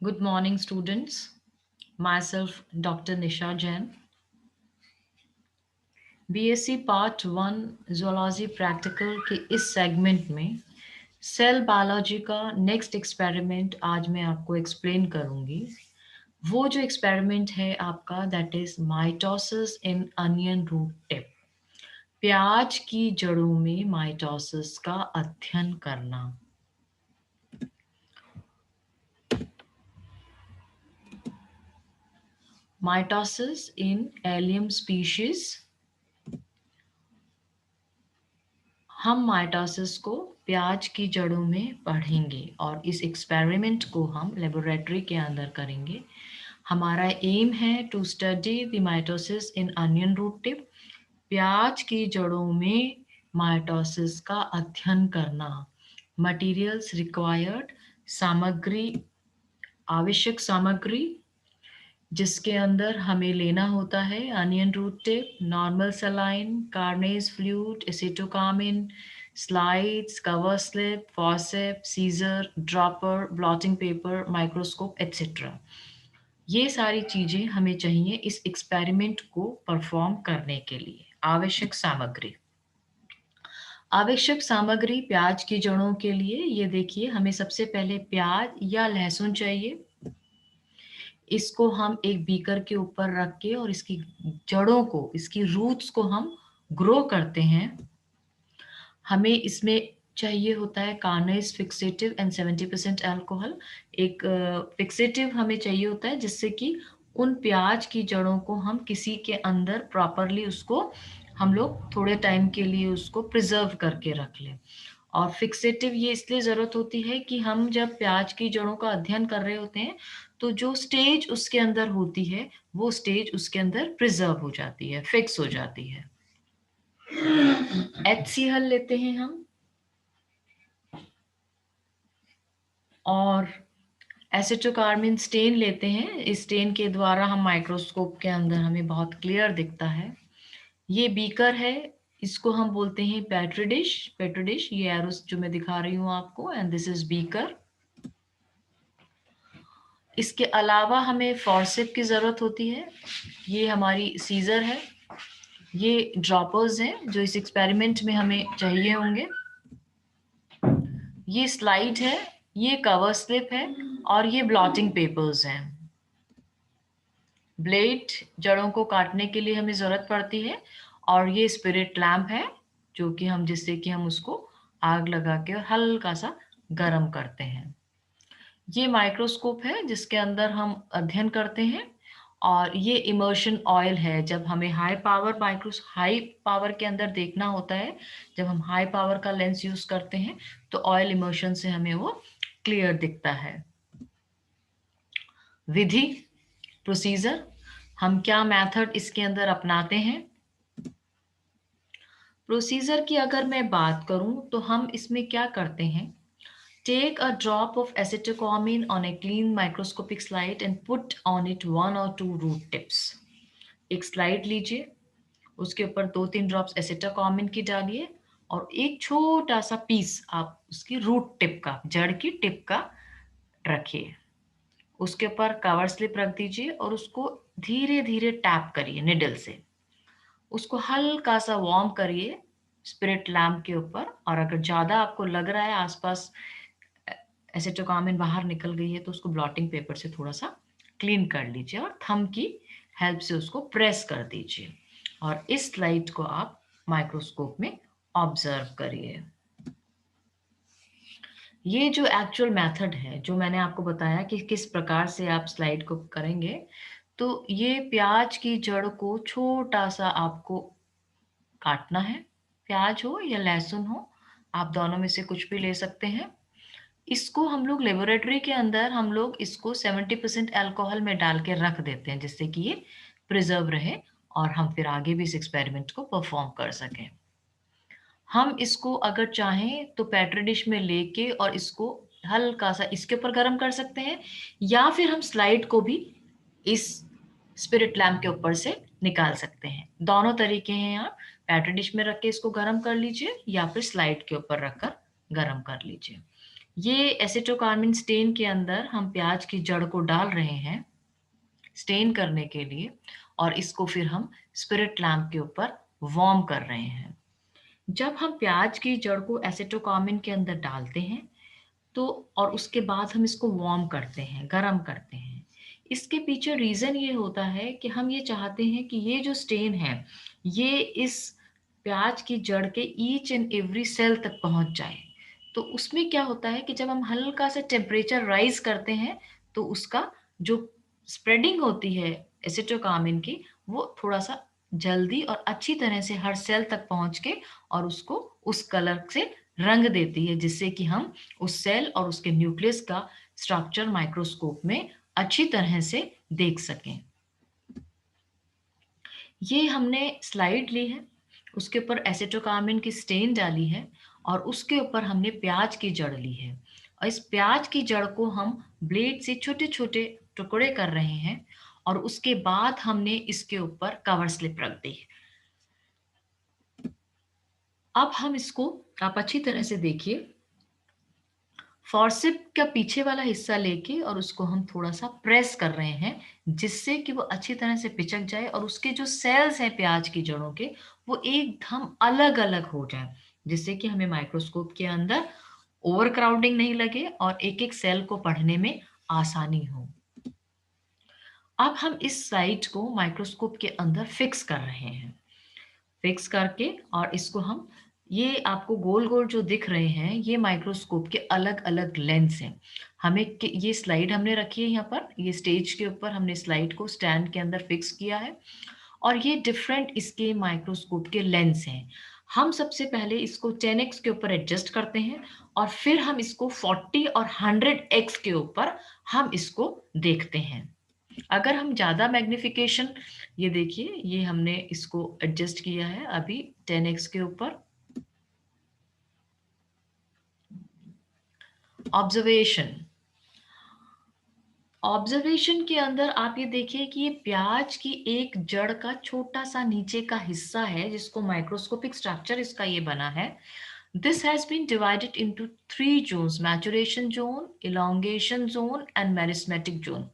Good morning, students. Myself, Dr. Nisha Jain, BSc part 1 zoology practical के इस segment में cell biology का next experiment आज मैं आपको एक्सप्लेन करूंगी। वो जो एक्सपेरिमेंट है आपका that is mitosis in onion root tip. प्याज की जड़ों में माइटोसिस का अध्ययन करना। Mitosis in allium species. हम माइटोसिस को प्याज की जड़ों में पढ़ेंगे और इस एक्सपेरिमेंट को हम लेबोरेटरी के अंदर करेंगे। हमारा एम है to study the mitosis in onion root tip. प्याज की जड़ों में माइटोसिस का अध्ययन करना। मटेरियल्स रिक्वायर्ड, सामग्री, आवश्यक सामग्री जिसके अंदर हमें लेना होता है onion root tip, normal saline, carnage fluid, acetocarmine, slides, cover slip, forcep, scissor, dropper, blotting paper, microscope etcetera. ये सारी चीज़ें हमें चाहिए इस एक्सपेरिमेंट को परफॉर्म करने के लिए। आवश्यक सामग्री। आवश्यक सामग्री प्याज की जड़ों के लिए ये देखिए, हमें सबसे पहले प्याज या लहसुन चाहिए। इसको हम एक बीकर के ऊपर रख के और इसकी जड़ों को, इसकी रूट्स को हम ग्रो करते हैं। हमें इसमें चाहिए होता है कार्नेज फिक्सेटिव एंड 70% अल्कोहल। एक फिक्सेटिव हमें चाहिए होता है जिससे कि उन प्याज की जड़ों को हम किसी के अंदर प्रॉपरली उसको हम लोग थोड़े टाइम के लिए उसको प्रिजर्व करके रख लें। और फिक्सेटिव ये इसलिए ज़रूरत होती है कि हम जब प्याज की जड़ों का अध्ययन कर रहे होते हैं तो जो स्टेज उसके अंदर होती है वो स्टेज उसके अंदर प्रिजर्व हो जाती है, फिक्स हो जाती है। HCl लेते हैं हम और एसिटोकार्बिन स्टेन लेते हैं। इस स्टेन के द्वारा हम माइक्रोस्कोप के अंदर हमें बहुत क्लियर दिखता है। ये बीकर है, इसको हम बोलते हैं पेट्री डिश। पेट्री डिश ये एरोस जो मैं दिखा रही हूँ आपको, एंड दिस इज बीकर। इसके अलावा हमें फॉर्सेप की ज़रूरत होती है। ये हमारी सीजर है। ये ड्रॉपर्स हैं जो इस एक्सपेरिमेंट में हमें चाहिए होंगे। ये स्लाइड है, ये कवर स्लिप है और ये ब्लॉटिंग पेपर्स हैं। ब्लेड जड़ों को काटने के लिए हमें ज़रूरत पड़ती है और ये स्पिरिट लैम्प है जो कि हम जिससे कि हम उसको आग लगा के और हल्का सा गर्म करते हैं। ये माइक्रोस्कोप है जिसके अंदर हम अध्ययन करते हैं। और ये इमर्शन ऑयल है, जब हमें हाई पावर के अंदर देखना होता है, जब हम हाई पावर का लेंस यूज करते हैं तो ऑयल इमर्शन से हमें वो क्लियर दिखता है। विधि, प्रोसीजर, हम क्या मेथड इसके अंदर अपनाते हैं। प्रोसीजर की अगर मैं बात करूं तो हम इसमें क्या करते हैं। Take a drop of acetylcholine on a clean microscopic slide and put on it 1 or 2 root tips. एक स्लाइड लीजिए, उसके ऊपर 2-3 ड्रॉप्स एसिटाकॉमिन की डालिए और एक छोटा सा पीस आप उसकी रूट टिप का, जड़ की टिप का रखिए। उसके ऊपर कवर स्लिप रख दीजिए और उसको धीरे धीरे टैप करिए निडल से। उसको हल्का सा वार्म करिए स्पिरिट लैम्प के ऊपर। और अगर ज़्यादा आपको लग रहा है आसपास एसिटोकामिन बाहर निकल गई है तो उसको ब्लॉटिंग पेपर से थोड़ा सा क्लीन कर लीजिए और थंब की हेल्प से उसको प्रेस कर दीजिए और इस स्लाइड को आप माइक्रोस्कोप में ऑब्जर्व करिए। ये जो एक्चुअल मेथड है जो मैंने आपको बताया कि किस प्रकार से आप स्लाइड को करेंगे, तो ये प्याज की जड़ को छोटा सा आपको काटना है। प्याज हो या लहसुन हो, आप दोनों में से कुछ भी ले सकते हैं। इसको हम लोग लेबोरेटरी के अंदर हम लोग इसको 70% अल्कोहल में डाल के रख देते हैं जिससे कि ये प्रिजर्व रहे और हम फिर आगे भी इस एक्सपेरिमेंट को परफॉर्म कर सकें। हम इसको अगर चाहें तो पेट्री डिश में लेके और इसको हल्का सा इसके ऊपर गर्म कर सकते हैं या फिर हम स्लाइड को भी इस स्पिरिट लैम्प के ऊपर से निकाल सकते हैं। दोनों तरीके हैं, आप पेट्री डिश में रख के इसको गर्म कर लीजिए या फिर स्लाइड के ऊपर रखकर गर्म कर लीजिए। ये एसिटोकार्मिन स्टेन के अंदर हम प्याज की जड़ को डाल रहे हैं स्टेन करने के लिए, और इसको फिर हम स्पिरिट लैम्प के ऊपर वार्म कर रहे हैं। जब हम प्याज की जड़ को एसिटोकार्मिन के अंदर डालते हैं तो और उसके बाद हम इसको वार्म करते हैं, गरम करते हैं। इसके पीछे रीज़न ये होता है कि हम ये चाहते हैं कि ये जो स्टेन है, ये इस प्याज की जड़ के ईच एंड एवरी सेल तक पहुँच जाए। तो उसमें क्या होता है कि जब हम हल्का सा टेम्परेचर राइज़ करते हैं, तो उसका जो स्प्रेडिंग होती है एसिटोकार्मिन की, वो थोड़ा-सा जल्दी और अच्छी तरह से हर सेल तक पहुँच के और उसको उस कलर से रंग देती है, जिससे कि हम उस सेल और उसके न्यूक्लियस का स्ट्रक्चर माइक्रोस्कोप में अच्छी तरह से देख सकें। ये हमने स्लाइड ली है, उसके ऊपर एसिटोकार्मिन की स्टेन डाली है और उसके ऊपर हमने प्याज की जड़ ली है और इस प्याज की जड़ को हम ब्लेड से छोटे-छोटे टुकड़े कर रहे हैं और उसके बाद हमने इसके ऊपर कवर स्लिप रख दी। अब हम इसको आप अच्छी तरह से देखिए, फॉरसेप का पीछे वाला हिस्सा लेके और उसको हम थोड़ा-सा प्रेस कर रहे हैं, जिससे कि वो अच्छी तरह से पिचक जाए और उसके जो सेल्स हैं प्याज की जड़ों के, वो एकदम अलग-अलग हो जाएँ, जिससे कि हमें माइक्रोस्कोप के अंदर ओवरक्राउडिंग नहीं लगे और एक-एक सेल को पढ़ने में आसानी हो। अब हम इस साइट को माइक्रोस्कोप के अंदर फिक्स कर रहे हैं। फिक्स करके और इसको हम ये आपको गोल-गोल जो दिख रहे हैं, ये माइक्रोस्कोप के अलग-अलग लेंस हैं। हमें कि ये स्लाइड हमने रखी है यहाँ पर, ये स्टेज के ऊपर हमने स्लाइड को स्टैंड के अंदर फिक्स किया है और ये डिफरेंट इसके माइक्रोस्कोप के लेंस हैं। हम सबसे पहले इसको 10x के ऊपर एडजस्ट करते हैं और फिर हम इसको 40 और 100x के ऊपर हम इसको देखते हैं। अगर हम ज़्यादा मैग्निफिकेशन, ये देखिए ये हमने इसको एडजस्ट किया है अभी 10x के ऊपर। ऑब्जर्वेशन, ऑब्जर्वेशन के अंदर आप ये देखिए कि ये प्याज की एक जड़ का छोटा-सा नीचे का हिस्सा है जिसको माइक्रोस्कोपिक स्ट्रक्चर इसका ये बना है। This has been divided into 3 zones: maturation zone, elongation zone and meristematic zone.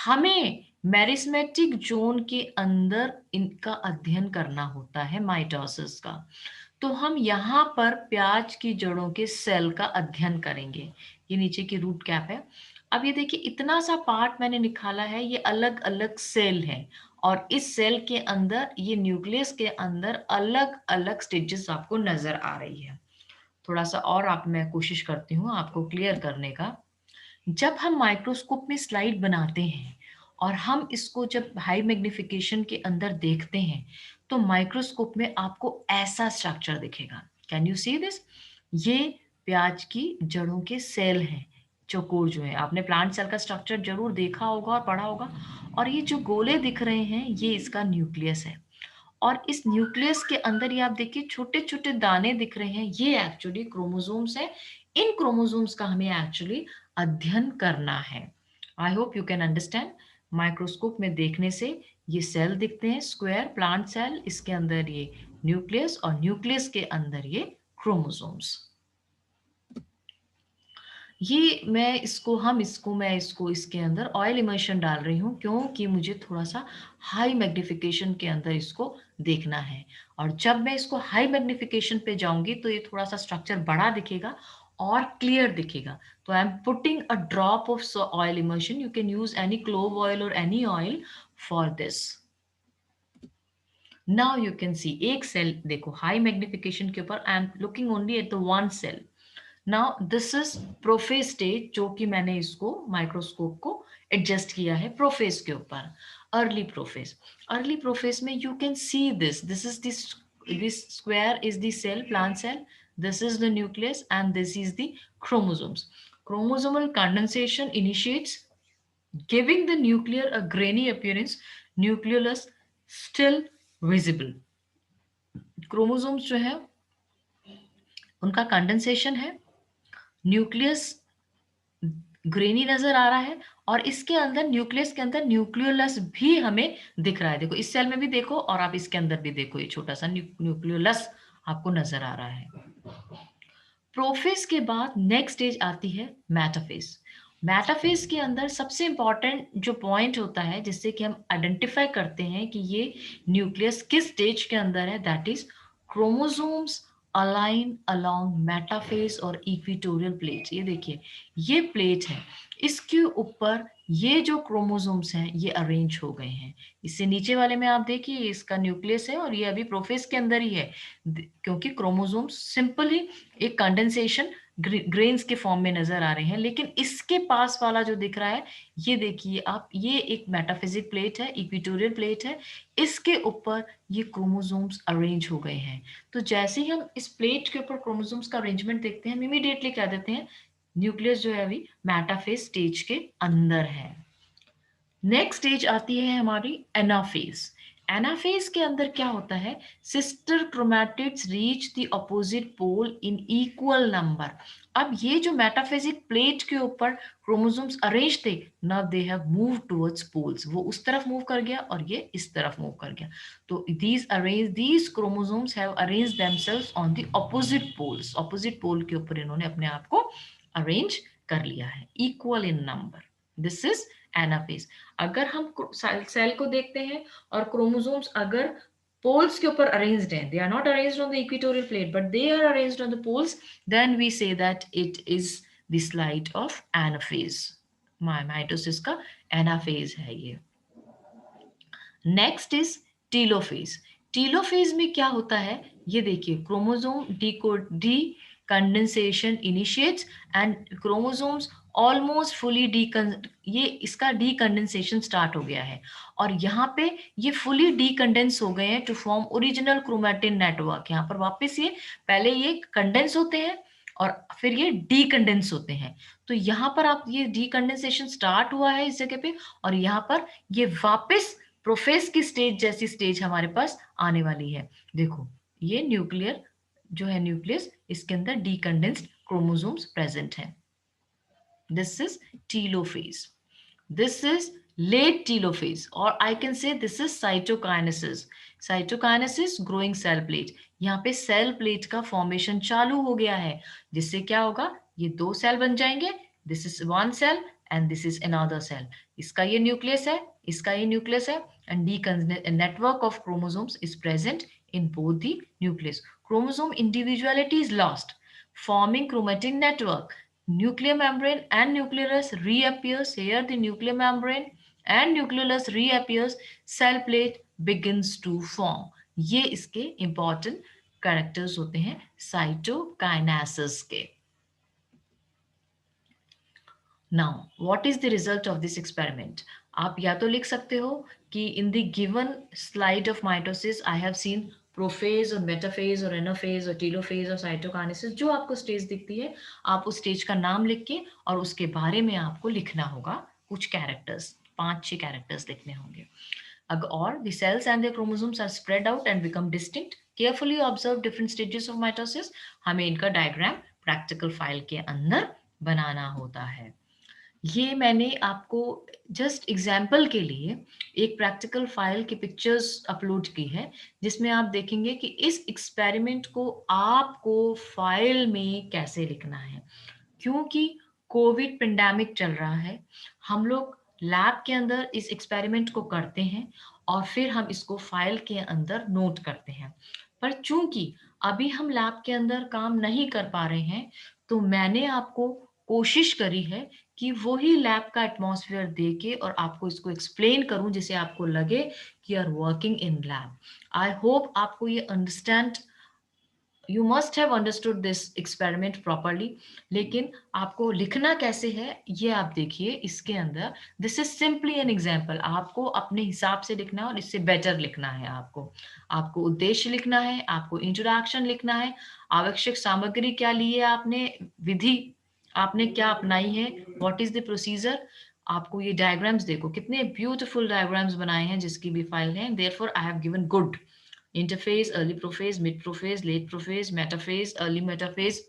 हमें मेरिस्मेटिक जोन के अंदर इनका अध्ययन करना होता है माइटोसिस का। तो हम यहाँ पर प्याज की जड़ों के सेल का अध्ययन करेंगे। ये नीचे की रूट कैप है। अब ये देखिए इतना सा पार्ट मैंने निकाला है, ये अलग-अलग सेल हैं और इस सेल के अंदर ये न्यूक्लियस के अंदर अलग-अलग स्टेजेस आपको नज़र आ रही है। थोड़ा-सा और आप मैं कोशिश करती हूँ आपको क्लियर करने का। जब हम माइक्रोस्कोप में स्लाइड बनाते हैं और हम इसको जब हाई मैग्निफिकेशन के अंदर देखते हैं, तो माइक्रोस्कोप में आपको ऐसा स्ट्रक्चर दिखेगा। Can you see this? ये प्याज की जड़ों के सेल हैं, चौकोर जो है। आपने प्लांट सेल का स्ट्रक्चर ज़रूर देखा होगा और पढ़ा होगा और ये जो गोले दिख रहे हैं, ये इसका न्यूक्लियस है। और इस न्यूक्लियस के अंदर ये आप देखिए छोटे-छोटे दाने दिख रहे हैं, ये एक्चुअली क्रोमोसोम्स हैं। इन क्रोमोसोम्स का हमें एक्चुअली अध्ययन करना है। I hope you can understand. Microscope में देखने से ये सेल दिखते हैं, स्क्वायर प्लांट सेल, इसके अंदर ये न्यूक्लियस और न्यूक्लियस के अंदर ये क्रोमोसोम्स। ये मैं इसको इसके अंदर ऑयल इमर्शन डाल रही हूँ क्योंकि मुझे थोड़ा-सा हाई मैग्निफिकेशन के अंदर इसको देखना है और जब मैं इसको हाई मैग्निफिकेशन पे जाऊँगी तो ये थोड़ा-सा स्ट्रक्चर बड़ा दिखेगा और क्लियर दिखेगा। तो I am putting a drop of oil immersion, you can use any clove oil और any oil for this. Now you can see एक सेल देखो हाई मैग्निफिकेशन के ऊपर I am looking only at the one cell. Now this is prophase stage, जो कि मैंने इसको microscope को एडजस्ट किया है प्रोफेज के ऊपर। अर्ली प्रोफेज में you can see this is this square is the cell, plant cell, this is the nucleus and this is the chromosomes. Chromosomal condensation initiates, giving the nuclear a grainy appearance, nucleolus still visible. Chromosomes जो है उनका condensation है, nucleus granny नजर आ रहा है और इसके अंदर न्यूक्लियस के अंदर न्यूक्लियोलस भी हमें दिख रहा है। देखो इस सेल में भी देखो और आप इसके अंदर भी देखो, ये छोटा सा न्यूक्लियोलस आपको नजर आ रहा है। प्रोफेज के बाद नेक्स्ट स्टेज आती है मेटाफेज। मेटाफेज के अंदर सबसे इंपॉर्टेंट जो पॉइंट होता है जिससे कि हम आइडेंटिफाई करते हैं कि ये न्यूक्लियस किस स्टेज के अंदर है, that is chromosomes align along metaphase और इक्वेटोरियल प्लेट। ये देखिए, ये प्लेट है, इसके ऊपर ये जो क्रोमोसोम्स हैं ये अरेंज हो गए हैं। इससे नीचे वाले में आप देखिए इसका न्यूक्लियस है और ये अभी प्रोफेज के अंदर ही है, क्योंकि क्रोमोसोम्स सिंपली एक कंडेंसेशन ग्रेन्स के फॉर्म में नजर आ रहे हैं। लेकिन इसके पास वाला जो दिख रहा है, ये देखिए आप, ये एक मेटाफिजिक प्लेट है, इक्वेटोरियल प्लेट है, इसके ऊपर ये क्रोमोसोम्स अरेंज हो गए हैं। तो जैसे ही हम इस प्लेट के ऊपर क्रोमोसोम्स का अरेंजमेंट देखते हैं, हम इमीडिएटली कह देते हैं न्यूक्लियस जो है अभी मेटाफेज स्टेज के अंदर है। नेक्स्ट स्टेज आती है हमारी एनाफेज। एनाफेज के अंदर क्या होता है, sister chromatids reach the opposite pole in equal number. अब ये जो मेटाफेजिक प्लेट के ऊपर क्रोमोसोम्स अरेंज थे, now they have move towards poles, वो उस तरफ मूव कर गया और ये इस तरफ मूव कर गया। तो these chromosomes have arrange themselves on the opposite poles, opposite pole के ऊपर इन्होंने अपने आप को अरेंज कर लिया है, equal in number. This is anaphase. अगर हम सेल को देखते हैं और क्रोमोसोम्स अगर पोल्स के ऊपर अरेंज्ड हैं, they are not arranged on the equatorial plate but they are arranged on the poles, then we say that it is the slide of anaphase. Mitosis का एनाफेज है ये। Next is telophase. टीलोफेज में क्या होता है, ये देखिए, chromosome D condensation initiates and chromosomes almost fully ये इसका डीकंडेंसेशन स्टार्ट हो गया है और यहाँ पे ये फुली डीकंडेंस हो गए हैं to form original chromatin network. यहाँ पर वापस ये पहले ये कंडेंस होते हैं और फिर ये डीकंडेंस होते हैं। तो यहाँ पर आप, ये डीकंडेंसेशन स्टार्ट हुआ है इस जगह पे और यहाँ पर ये वापस प्रोफेज की स्टेज जैसी स्टेज हमारे पास आने वाली है। देखो, ये न्यूक्लियर जो है, न्यूक्लियस, इसके अंदर डीकंडेंस्ड क्रोमोसोम्स प्रेजेंट हैं। This is telophase. This is late telophase or I can say this is cytokinesis. Cytokinesis growing cell plate. यहाँ पे सेल प्लेट का फॉर्मेशन चालू हो गया है, जिससे क्या होगा, ये दो सेल बन जाएंगे। This is one cell and this is another cell. इसका ये न्यूक्लियस है, इसका ये न्यूक्लियस है and network of chromosomes is present in both the nucleus. Chromosome individuality is lost, forming chromatin network. Nuclear membrane and nucleus reappears. Here the nuclear membrane and nucleus reappears, cell plate begins to form. ये इसके important characters होते हैं cytokinesis के। Now, what is the result of this experiment? आप या तो लिख सकते हो कि in the given slide of mitosis I have seen prophase और मेटाफेज और एनाफेज और टीलोफेज और साइटोकाइनेसिस, जो आपको स्टेज दिखती है आप उस स्टेज का नाम लिख के और उसके बारे में आपको लिखना होगा कुछ कैरेक्टर्स, 5-6 कैरेक्टर्स लिखने होंगे। Or the cells and their chromosomes are spread out and become distinct. Carefully observe different stages of mitosis. हमें इनका डायग्राम प्रैक्टिकल फाइल के अंदर बनाना होता है। ये मैंने आपको जस्ट एग्जाम्पल के लिए एक प्रैक्टिकल फाइल की पिक्चर्स अपलोड की है, जिसमें आप देखेंगे कि इस एक्सपेरिमेंट को आपको फाइल में कैसे लिखना है। क्योंकि कोविड पेंडेमिक चल रहा है, हम लोग लैब के अंदर इस एक्सपेरिमेंट को करते हैं और फिर हम इसको फाइल के अंदर नोट करते हैं। पर चूंकि अभी हम लैब के अंदर काम नहीं कर पा रहे हैं, तो मैंने आपको कोशिश करी है कि वही लैब का एटमॉस्फेयर देके और आपको इसको एक्सप्लेन करूं जिसे आपको लगे कि are working in lab. I hope आपको ये understand, you must have understood this experiment properly. लेकिन आपको लिखना कैसे है ये आप देखिए इसके अंदर। This is simply an example, आपको अपने हिसाब से लिखना है और इससे बेटर लिखना है। आपको उद्देश्य लिखना है, आपको इंट्रोडक्शन लिखना है, आवश्यक सामग्री क्या ली है आपने, विधि आपने क्या अपनाई है, व्हाट इज द प्रोसीजर। आपको ये डायग्राम्स देखो, कितने ब्यूटीफुल डायग्राम्स बनाए हैं जिसकी भी फाइल है। Therefore I have given good interface, early prophase, mid prophase, late prophase, metaphase, early metaphase.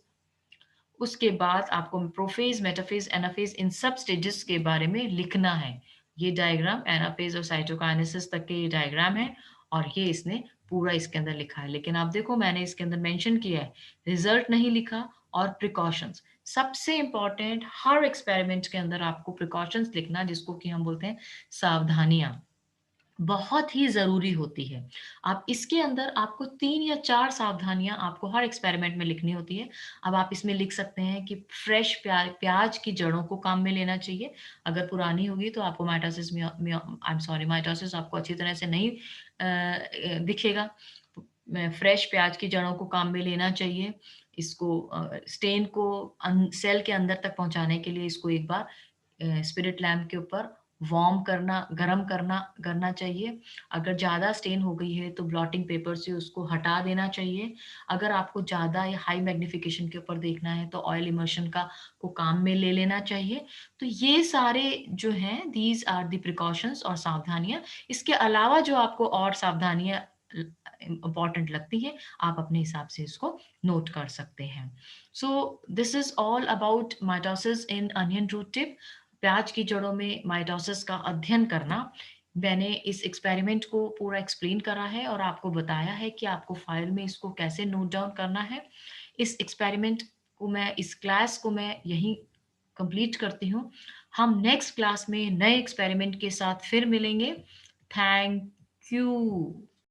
उसके बाद आपको प्रोफेज, मेटाफेज, एनाफेज, इन सब स्टेजेस के बारे में लिखना है। ये डायग्राम एनाफेज और साइटोकाइनेसिस तक के ये डायग्राम है और ये इसने पूरा इसके अंदर लिखा है। लेकिन आप देखो मैंने इसके अंदर मेंशन किया है, रिजल्ट नहीं लिखा और प्रिकॉशंस। सबसे इम्पोर्टेंट, हर एक्सपेरिमेंट के अंदर आपको प्रिकॉशंस लिखना, जिसको कि हम बोलते हैं सावधानियां, बहुत ही ज़रूरी होती है। आप इसके अंदर आपको 3 या 4 सावधानियाँ आपको हर एक्सपेरिमेंट में लिखनी होती है। अब आप इसमें लिख सकते हैं कि फ्रेश प्याज़ की जड़ों को काम में लेना चाहिए। अगर पुरानी होगी तो आपको mitosis I am sorry, mitosis आपको अच्छी तरह से नहीं दिखेगा। फ्रेश प्याज़ की जड़ों को काम में लेना चाहिए। इसको स्टेन को सेल के अंदर तक पहुँचाने के लिए इसको एक बार स्पिरिट लैम्प के ऊपर वार्म करना, गरम करना करना चाहिए। अगर ज़्यादा स्टेन हो गई है तो ब्लॉटिंग पेपर से उसको हटा देना चाहिए। अगर आपको ज़्यादा या हाई मैग्निफिकेशन के ऊपर देखना है तो ऑयल इमर्शन का को काम में ले लेना चाहिए। तो ये सारे जो हैं, दीज़ आर द प्रिकॉशंस और सावधानियाँ। इसके अलावा जो आपको और सावधानियाँ इम्पोर्टेंट लगती हैं, आप अपने हिसाब से इसको नोट कर सकते हैं। So this is all about mitosis in onion root tip. प्याज की जड़ों में माइटोसिस का अध्ययन करना। मैंने इस एक्सपेरिमेंट को पूरा एक्सप्लेन करा है और आपको बताया है कि आपको फाइल में इसको कैसे नोट डाउन करना है। इस एक्सपेरिमेंट को मैं इस क्लास को मैं यहीं कंप्लीट करती हूँ। हम नेक्स्ट क्लास में नए एक्सपेरिमेंट के साथ फिर मिलेंगे। Thank you.